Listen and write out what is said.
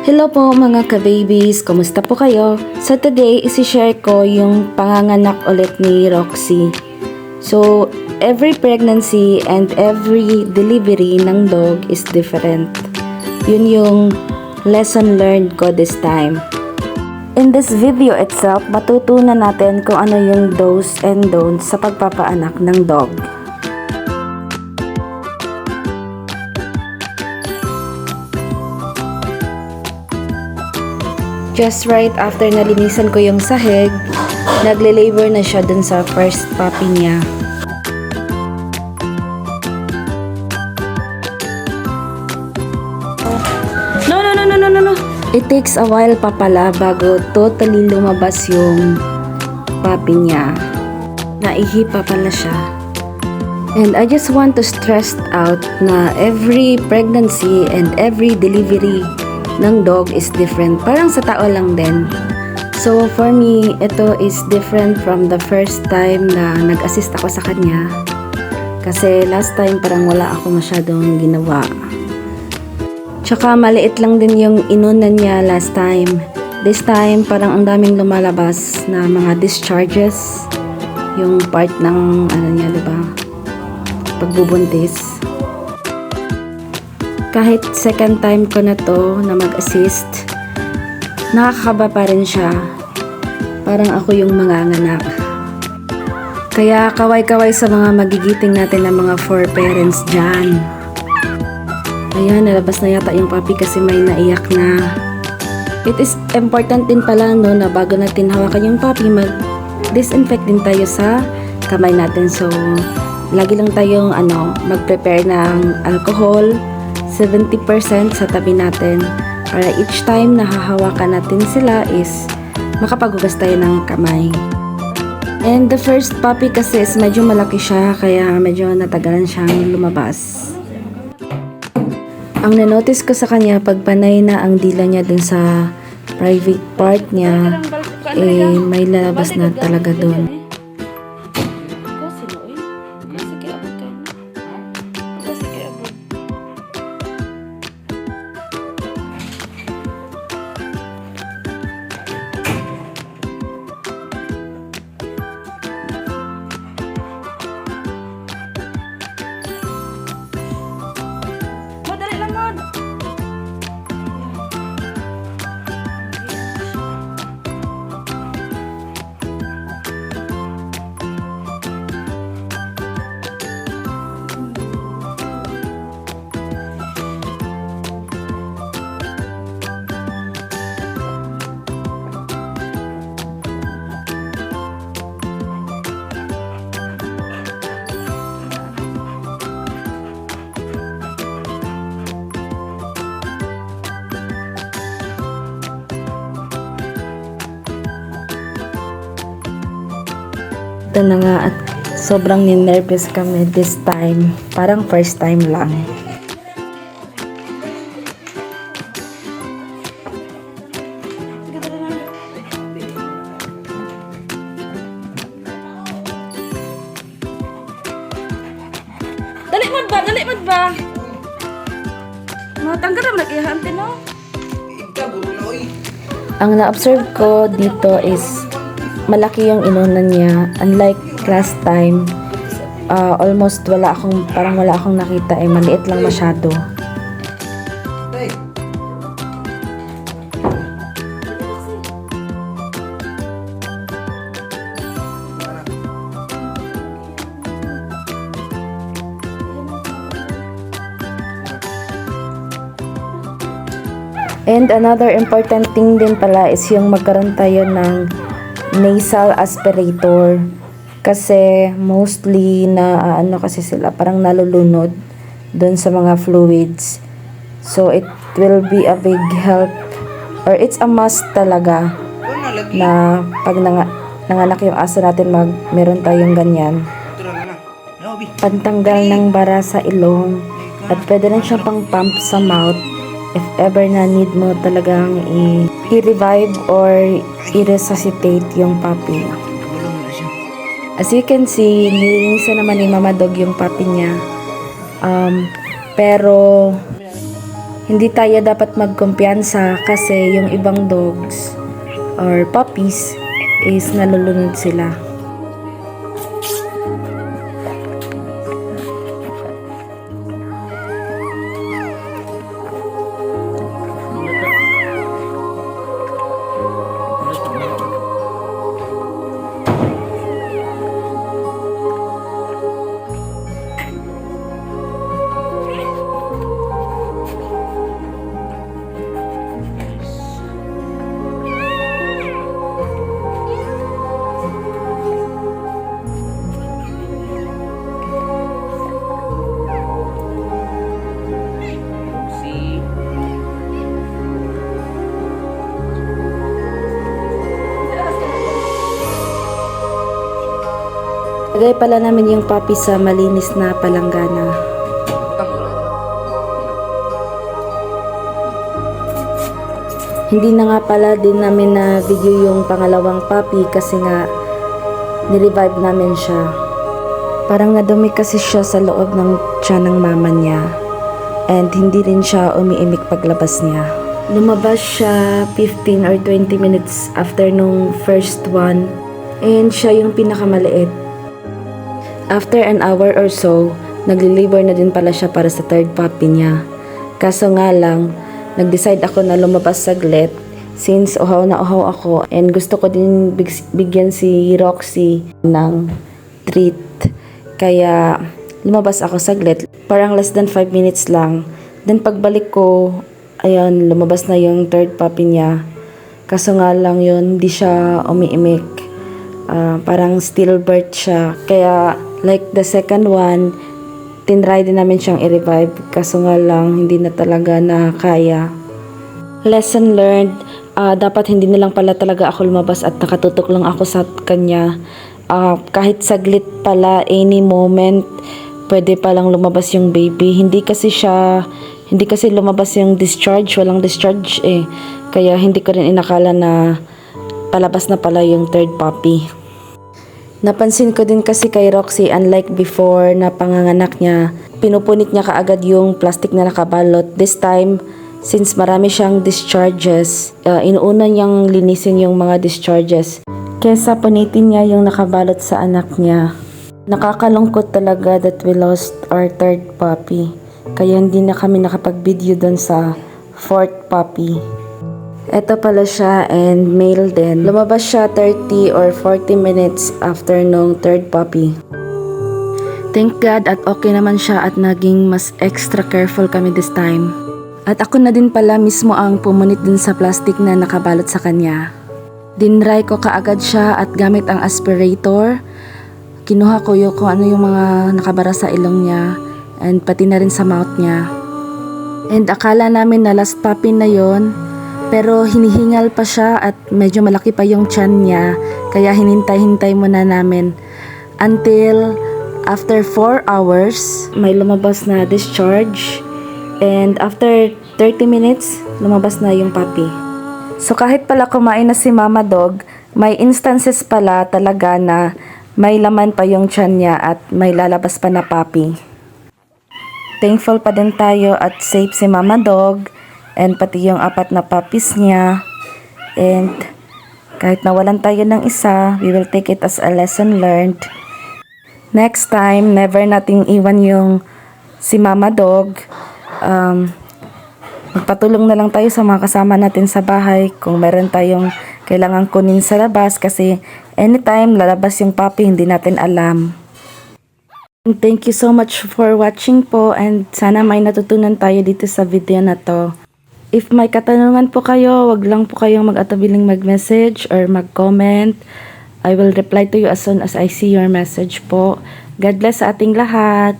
Hello po mga ka-babies! Kumusta po kayo? So today, isi-share ko yung panganganak ulit ni Roxy. So, every pregnancy and every delivery ng dog is different. Yun yung lesson learned ko this time. In this video itself, matutunan natin kung ano yung do's and don'ts sa pagpapaanak ng dog. Just right after nalinisan ko yung sahig, nagle-labor na siya dun sa first puppy niya. No. It takes a while pa pala bago totally lumabas yung puppy niya. Naihi pa pala siya. And I just want to stress out na every pregnancy and every delivery ng dog is different. Parang sa tao lang din. So, for me, ito is different from the first time na nag-assist ako sa kanya. Kasi last time parang wala ako masyadong ginawa. Tsaka maliit lang din yung inunan niya last time. This time, parang ang daming lumalabas na mga discharges. Yung part ng, ano niya, diba? Pagbubuntis. Kahit second time ko na to na mag-assist, nakakaba pa rin siya. Parang ako yung manganganak. Kaya kaway-kaway sa mga magigiting natin ng mga four parents dyan. Ayan, nalabas na yata yung puppy kasi may naiyak na. It is important din pala no, na bago natin hawakan yung puppy, mag-disinfect din tayo sa kamay natin. So, lagi lang tayong mag-prepare ng alcohol, 70% sa tabi natin para each time na hahawakan natin sila is makapaghugas tayo ng kamay. And the first puppy kasi is medyo malaki siya kaya medyo natagalan siyang lumabas. Ang nanotice ko sa kanya pag panay na ang dila niya dun sa private part niya may lalabas na talaga dun. Ito na nga at sobrang nervous kami this time. Parang first time lang. Dali mo ba? Matanggal na mag-ihaan no? Ang na-observe ko dito is malaki yung inunan niya. Unlike last time, almost wala akong nakita maliit lang masyado. And another important thing din pala is yung magkaroon tayo ng nasal aspirator kasi mostly na kasi sila parang nalulunod doon sa mga fluids. So it will be a big help or it's a must talaga na pag nanganak yung aso natin meron tayong ganyan. Pantanggal ng bara sa ilong at pwede rin siyang pang pump sa mouth if ever na need mo talagang i-revive or i-resuscitate yung puppy. As you can see, nilinisan naman ni Mama Dog yung puppy niya. Pero Hindi tayo dapat magkumpiyansa kasi yung ibang dogs or puppies is nalulunod sila. Lagay pala namin yung puppy sa malinis na palanggana. Hindi na nga pala din namin na video yung pangalawang puppy kasi nga nirevive namin siya. Parang nadumi kasi siya sa loob ng tiyan ng mama niya and hindi rin siya umiimik paglabas niya. Lumabas siya 15 or 20 minutes after nung first one and siya yung pinakamaliit. After an hour or so, nagli-labor na din pala siya para sa third puppy niya. Kaso nga lang, nag-decide ako na lumabas saglit since uhaw na uhaw ako and gusto ko din bigyan si Roxy ng treat. Kaya lumabas ako saglit, parang less than 5 minutes lang. Then pagbalik ko, ayan, lumabas na yung third puppy niya. Kaso nga lang yun, hindi siya umiimik. Parang stillbirth siya. Kaya like the second one, tinry din namin siyang i-revive. Kaso nga lang, hindi na talaga na kaya. Lesson learned, dapat hindi na lang pala talaga ako lumabas at nakatutok lang ako sa kanya. Kahit saglit pala, any moment, pwede palang lumabas yung baby. Hindi kasi lumabas yung discharge, walang discharge eh. Kaya hindi ko rin inakala na palabas na pala yung third puppy. Napansin ko din kasi kay Roxy, unlike before na panganganak niya, pinupunit niya kaagad yung plastic na nakabalot. This time, since marami siyang discharges, inuuna niyang linisin yung mga discharges kesa punitin niya yung nakabalot sa anak niya. Nakakalungkot talaga that we lost our third puppy. Kaya hindi na kami nakapag-video doon sa fourth puppy. Ito pala siya and male din. Lumabas siya 30 or 40 minutes after nung third puppy. Thank God at okay naman siya at naging mas extra careful kami this time. At ako na din pala mismo ang pumunit din sa plastic na nakabalot sa kanya. Dinry ko kaagad siya at gamit ang aspirator. Kinuha ko yung kung ano yung mga nakabara sa ilong niya and pati na rin sa mouth niya. And akala namin na last puppy na yon. Pero hinihingal pa siya at medyo malaki pa yung tiyan niya. Kaya hinintay-hintay muna namin. Until after 4 hours, may lumabas na discharge. And after 30 minutes, lumabas na yung puppy. So kahit pala kumain na si Mama Dog, may instances pala talaga na may laman pa yung tiyan niya at may lalabas pa na puppy. Thankful pa din tayo at safe si Mama Dog. And pati yung 4 na puppies niya. And kahit nawalan tayo ng isa, we will take it as a lesson learned. Next time, never nating iwan yung si Mama Dog. Magpatulong na lang tayo sa mga kasama natin sa bahay kung meron tayong kailangan kunin sa labas kasi anytime lalabas yung puppy, hindi natin alam. Thank you so much for watching po and sana may natutunan tayo dito sa video na to. If may katanungan po kayo, wag lang po kayong mag-atabiling mag-message or mag-comment. I will reply to you as soon as I see your message po. God bless sa ating lahat.